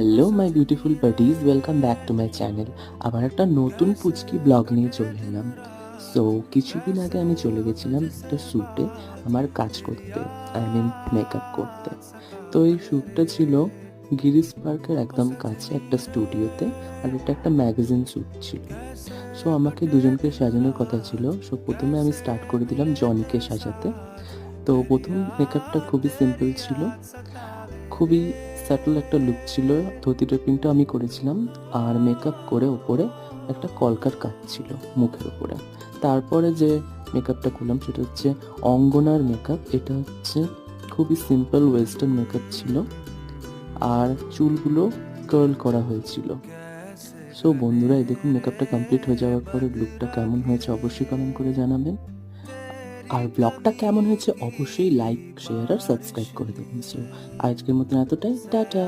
Hello my beautiful buddies, welcome back to my channel. আবার একটা নতুন পুচকি ব্লগ নিয়ে চলে এলাম। সো কিছুদিন আগে আমি চলে গেছিলাম একটা শ্যুটে আমার কাজ করতে, আই মিন মেকআপ করতে। তো এই শ্যুটটা ছিল গিরিশ পার্কের একদম কাছে একটা স্টুডিওতে, আর এটা একটা ম্যাগাজিন শ্যুট ছিল। সো আমাকে দুজনকে সাজানোর কথা ছিল। সো প্রথমে আমি স্টার্ট করে দিলাম জনিকে সাজাতে। তো প্রথম মেকআপটা খুবই সিম্পল ছিল, খুবই স্যাটল একটা লুক ছিল। ধুতি ড্রেপিংটা আমি করেছিলাম, আর মেকআপ করে ওপরে একটা কলকার কাজ ছিল মুখের উপরে। তারপরে যে মেকআপটা করলাম সেটা হচ্ছে অঙ্গনার মেকআপ। এটা হচ্ছে খুবই সিম্পল ওয়েস্টার্ন মেকআপ ছিল, আর চুলগুলো কার্ল করা হয়েছিল। সো বন্ধুরা, এই দেখুন মেকআপটা কমপ্লিট হয়ে যাওয়ার পরে লুকটা কেমন হয়েছে অবশ্যই কমেন্ট করে জানাবেন। আর ব্লগটা কেমন হয়েছে অবশ্যই লাইক, শেয়ার আর সাবস্ক্রাইব করে দেবেন। সো আজকের মতন এতটাই, টাটা।